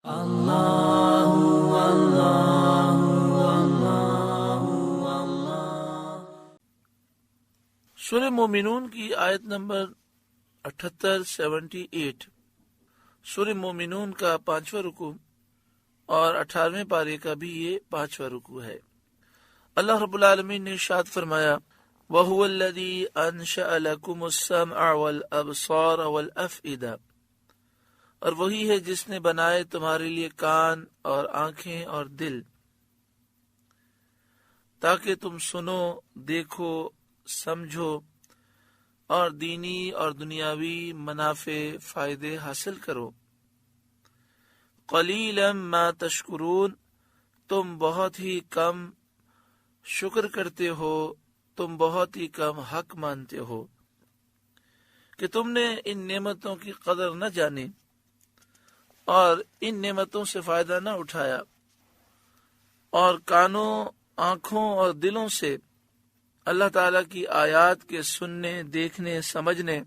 سورہ مومنون کی آیت نمبر 78 سورہ مومنون کا 5واں رکوع اور 18ویں پارے کا بھی یہ 5واں رکوع ہے۔ اللہ رب العالمین نے ارشاد فرمایا وَهُوَ الَّذِي أَنشَأَ لَكُمُ السَّمْعَ وَالْأَبْصَارَ وَالْأَفْئِدَةَ، اور وہی ہے جس نے بنائے تمہارے لیے کان اور آنکھیں اور دل، تاکہ تم سنو، دیکھو، سمجھو اور دینی اور دنیاوی منافع فائدے حاصل کرو۔ قلیلا ما تشکرون، تم بہت ہی کم شکر کرتے ہو، تم بہت ہی کم حق مانتے ہو کہ تم نے ان نعمتوں کی قدر نہ جانی اور ان نعمتوں سے فائدہ نہ اٹھایا، اور کانوں، آنکھوں اور دلوں سے اللہ تعالیٰ کی آیات کے سننے، دیکھنے، سمجھنے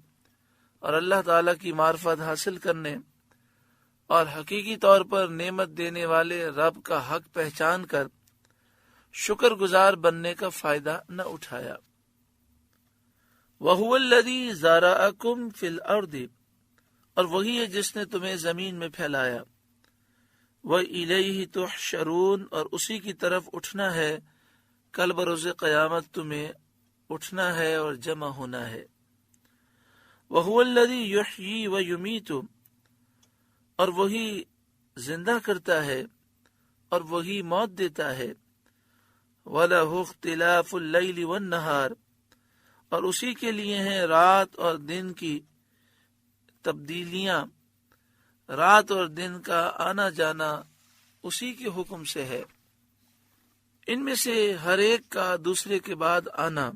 اور اللہ تعالیٰ کی معرفت حاصل کرنے اور حقیقی طور پر نعمت دینے والے رب کا حق پہچان کر شکر گزار بننے کا فائدہ نہ اٹھایا۔ وَهُوَ الَّذِي ذَرَأَكُمْ فِي الْأَرْضِ، اور وہی ہے جس نے تمہیں زمین میں پھیلایا۔ وَإِلَيْهِ تُحْشَرُونَ، اور اسی کی طرف اٹھنا ہے، کل بروز قیامت تمہیں اٹھنا ہے اور جمع ہونا ہے۔ وَهُوَ الَّذِي يُحْيِي وَيُمِيتُ، اور وہی زندہ کرتا ہے اور وہی موت دیتا ہے۔ وَلَهُ اخْتِلَافُ اللَّيْلِ وَالنَّهَارِ، اور اسی کے لیے ہیں رات اور دن کی تبدیلیاں، رات اور دن کا آنا جانا اسی کے حکم سے ہے۔ ان میں سے ہر ایک کا دوسرے کے بعد آنا،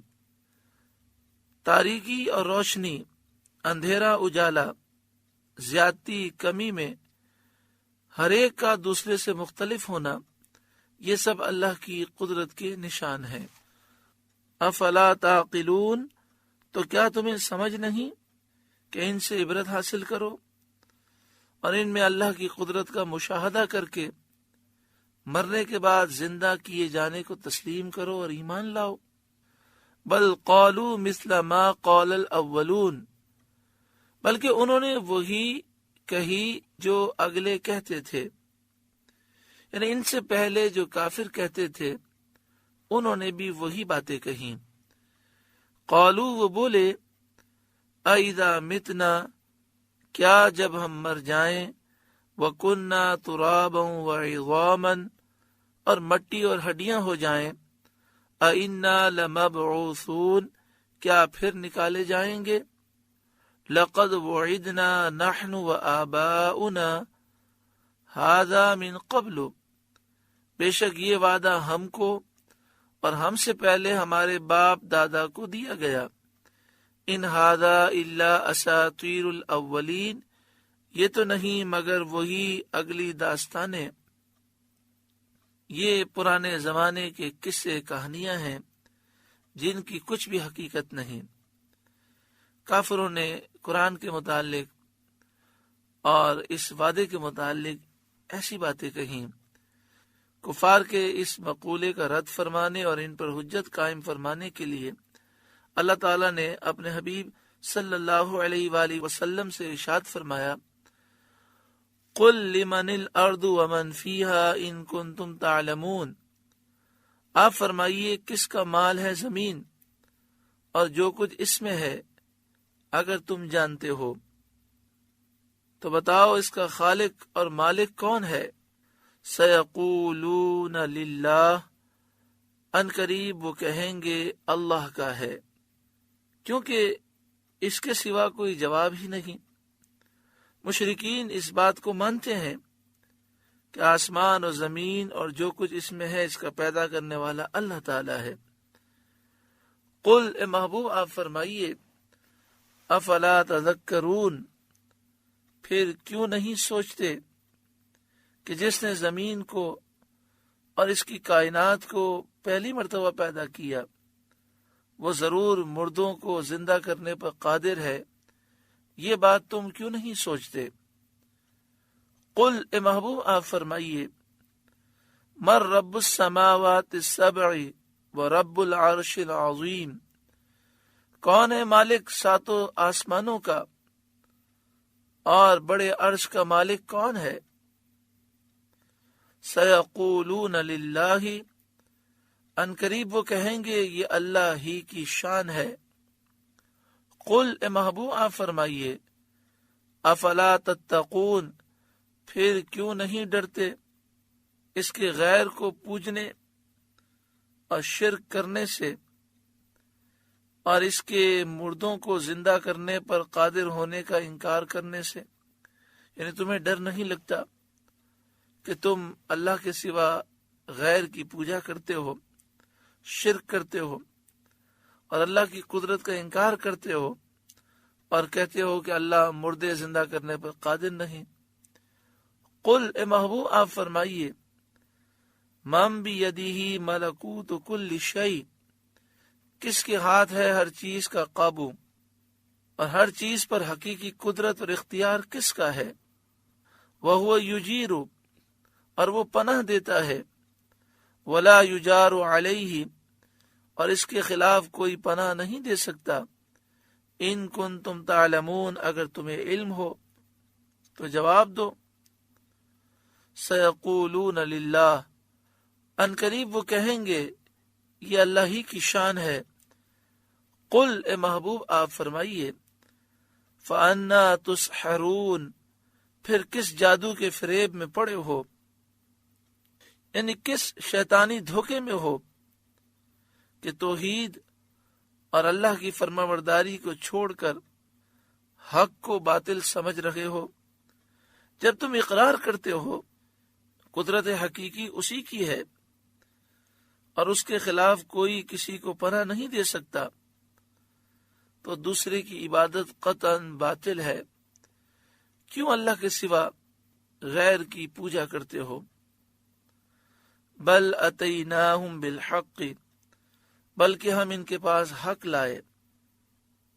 تاریکی اور روشنی، اندھیرا اجالا، زیادتی کمی میں ہر ایک کا دوسرے سے مختلف ہونا، یہ سب اللہ کی قدرت کے نشان ہیں۔ افلا تعقلون، تو کیا تمہیں سمجھ نہیں کہ ان سے عبرت حاصل کرو اور ان میں اللہ کی قدرت کا مشاہدہ کر کے مرنے کے بعد زندہ کیے جانے کو تسلیم کرو اور ایمان لاؤ۔ بل قالوا مثل ما قال الاولون، بلکہ انہوں نے وہی کہی جو اگلے کہتے تھے، یعنی ان سے پہلے جو کافر کہتے تھے انہوں نے بھی وہی باتیں کہیں۔ قالوا، وہ بولے، اذا متنا، کیا جب ہم مر جائیں، وَكُنَّا تُرَابًا وَعِظَامًا، اور مٹی اور ہڈیاں ہو جائیں، أَإِنَّا لَمَبْعُوثُونَ، کیا پھر نکالے جائیں گے، لَقَدْ وُعِدْنَا نَحْنُ وَآبَاؤُنَا هَذَا مِنْ قَبْلُ، بے شک یہ وعدہ ہم کو اور ہم سے پہلے ہمارے باپ دادا کو دیا گیا۔ إِنْ هَذَا إِلَّا أَسَاطِيرُ الْأَوَّلِينَ، یہ تو نہیں مگر وہی اگلی داستانیں، یہ پرانے زمانے کے قصے کہانیاں ہیں جن کی کچھ بھی حقیقت نہیں۔ کافروں نے قرآن کے متعلق اور اس وعدے کے متعلق ایسی باتیں کہیں۔ کفار کے اس مقولے کا رد فرمانے اور ان پر حجت قائم فرمانے کے لیے اللہ تعالیٰ نے اپنے حبیب صلی اللہ علیہ وآلہ وسلم سے ارشاد فرمایا قُلْ لِمَنِ الْأَرْضُ وَمَنْ فِيهَا إِن كُنتُمْ تَعْلَمُونَ، آپ فرمائیے کس کا مال ہے زمین اور جو کچھ اس میں ہے، اگر تم جانتے ہو تو بتاؤ اس کا خالق اور مالک کون ہے۔ سَيَقُولُونَ لِلَّهِ، ان قریب وہ کہیں گے اللہ کا ہے، کیونکہ اس کے سوا کوئی جواب ہی نہیں۔ مشرکین اس بات کو مانتے ہیں کہ آسمان اور زمین اور جو کچھ اس میں ہے اس کا پیدا کرنے والا اللہ تعالی ہے۔ قل، اے محبوب آپ فرمائیے، افلا تذکرون، پھر کیوں نہیں سوچتے کہ جس نے زمین کو اور اس کی کائنات کو پہلی مرتبہ پیدا کیا وہ ضرور مردوں کو زندہ کرنے پر قادر ہے، یہ بات تم کیوں نہیں سوچتے۔ قل اے محبوب آپ فرمائیے مر رب السماوات السبع و رب العرش العظیم، کون ہے مالک ساتوں آسمانوں کا اور بڑے عرش کا مالک کون ہے؟ سیقولون للہ، ان قریب وہ کہیں گے یہ اللہ ہی کی شان ہے۔ قل اے محبوب آپ فرمائیے افلا تتقون، پھر کیوں نہیں ڈرتے اس کے غیر کو پوجنے اور شرک کرنے سے، اور اس کے مردوں کو زندہ کرنے پر قادر ہونے کا انکار کرنے سے؟ یعنی تمہیں ڈر نہیں لگتا کہ تم اللہ کے سوا غیر کی پوجا کرتے ہو، شرک کرتے ہو اور اللہ کی قدرت کا انکار کرتے ہو اور کہتے ہو کہ اللہ مردے زندہ کرنے پر قادر نہیں؟ قل اے محبوب آپ فرمائیے من بیدہ ملکوت کل شیء، کس کے ہاتھ ہے ہر چیز کا قابو اور ہر چیز پر حقیقی قدرت اور اختیار کس کا ہے؟ وہو یجیر، اور وہ پناہ دیتا ہے، ولا یجار علیہ، اور اس کے خلاف کوئی پناہ نہیں دے سکتا۔ ان کنتم تعلمون، اگر تمہیں علم ہو تو جواب دو۔ سیقولون للہ، ان قریب وہ کہیں گے یہ اللہ ہی کی شان ہے۔ قل اے محبوب آپ فرمائیے فَأَنَّا تُسْحَرُونَ، پھر کس جادو کے فریب میں پڑے ہو، یعنی کس شیطانی دھوکے میں ہو کہ توحید اور اللہ کی فرمانبرداری کو چھوڑ کر حق کو باطل سمجھ رہے ہو، جب تم اقرار کرتے ہو قدرت حقیقی اسی کی ہے اور اس کے خلاف کوئی کسی کو پناہ نہیں دے سکتا، تو دوسرے کی عبادت قطعاً باطل ہے، کیوں اللہ کے سوا غیر کی پوجا کرتے ہو؟ بل اتیناہم بالحق، بلکہ ہم ان کے پاس حق لائے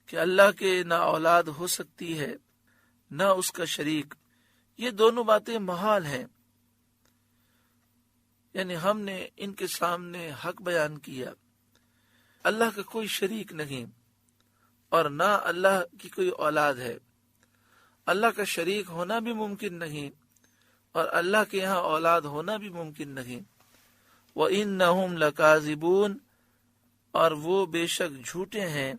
کہ اللہ کے نہ اولاد ہو سکتی ہے نہ اس کا شریک، یہ دونوں باتیں محال ہیں۔ یعنی ہم نے ان کے سامنے حق بیان کیا، اللہ کا کوئی شریک نہیں اور نہ اللہ کی کوئی اولاد ہے، اللہ کا شریک ہونا بھی ممکن نہیں اور اللہ کے یہاں اولاد ہونا بھی ممکن نہیں۔ وَإِنَّهُمْ لَكَاذِبُونَ، اور وہ بے شک جھوٹے ہیں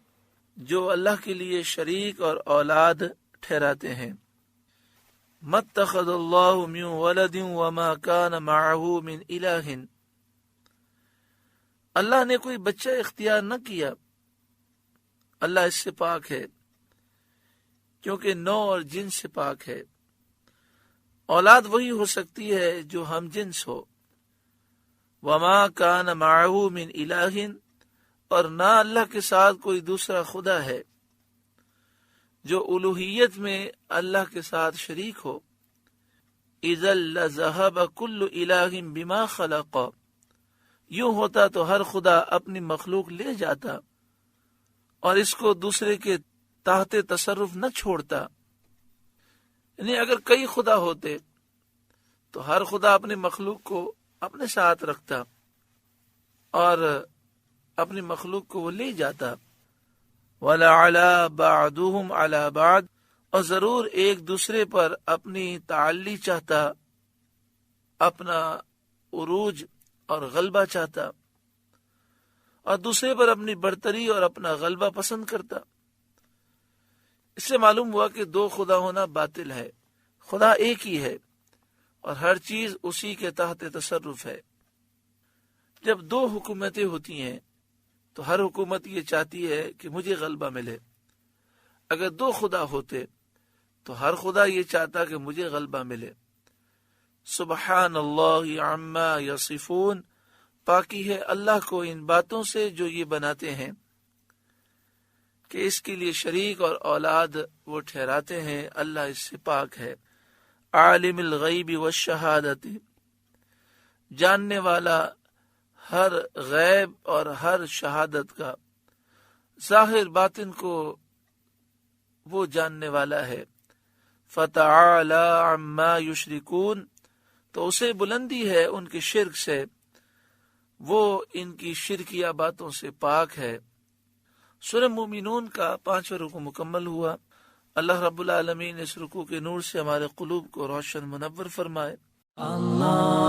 جو اللہ کے لیے شریک اور اولاد ٹھہراتے ہیں۔ مَتَّخَذَ اللَّهُ مِن وَلَدٍ وَمَا كَانَ مَعَهُ مِنْ إِلَٰهٍ، اللہ نے کوئی بچہ اختیار نہ کیا، اللہ اس سے پاک ہے کیونکہ نو اور جنس سے پاک ہے۔ اولاد وہی ہو سکتی ہے جو ہم جنس ہو۔ وما کان معہ من الہ، اور نہ اللہ کے ساتھ کوئی دوسرا خدا ہے جو الوہیت میں اللہ کے ساتھ شریک ہو۔ اذا لذهب كل الہ بما خلق، یوں ہوتا تو ہر خدا اپنی مخلوق لے جاتا اور اس کو دوسرے کے تحت تصرف نہ چھوڑتا۔ یعنی اگر کئی خدا ہوتے تو ہر خدا اپنی مخلوق کو اپنے ساتھ رکھتا اور اپنی مخلوق کو وہ لے جاتا۔ وَلَعَلَى بَعْضُهُمْ عَلَى بَعْضٍ، اور ضرور ایک دوسرے پر اپنی تعلی چاہتا، اپنا عروج اور غلبہ چاہتا، اور دوسرے پر اپنی برتری اور اپنا غلبہ پسند کرتا۔ اس سے معلوم ہوا کہ دو خدا ہونا باطل ہے، خدا ایک ہی ہے اور ہر چیز اسی کے تحت تصرف ہے۔ جب دو حکومتیں ہوتی ہیں تو ہر حکومت یہ چاہتی ہے کہ مجھے غلبہ ملے۔ اگر دو خدا ہوتے تو ہر خدا یہ چاہتا کہ مجھے غلبہ ملے۔ سبحان اللہ عما یصفون، پاکی ہے اللہ کو ان باتوں سے جو یہ بناتے ہیں کہ اس کے لیے شریک اور اولاد وہ ٹھہراتے ہیں، اللہ اس سے پاک ہے۔ عالم الغیب والشہادت، جاننے والا ہر غیب اور ہر شہادت کا، ظاہر باطن کو وہ جاننے والا ہے۔ فتعالی عما یشرکون، تو اسے بلندی ہے ان کے شرک سے، وہ ان کی شرکیہ باتوں سے پاک ہے۔ سورہ مومنون کا 5واں رکوع مکمل ہوا۔ اللہ رب العالمین اس رکوع کے نور سے ہمارے قلوب کو روشن منور فرمائے۔ اللہ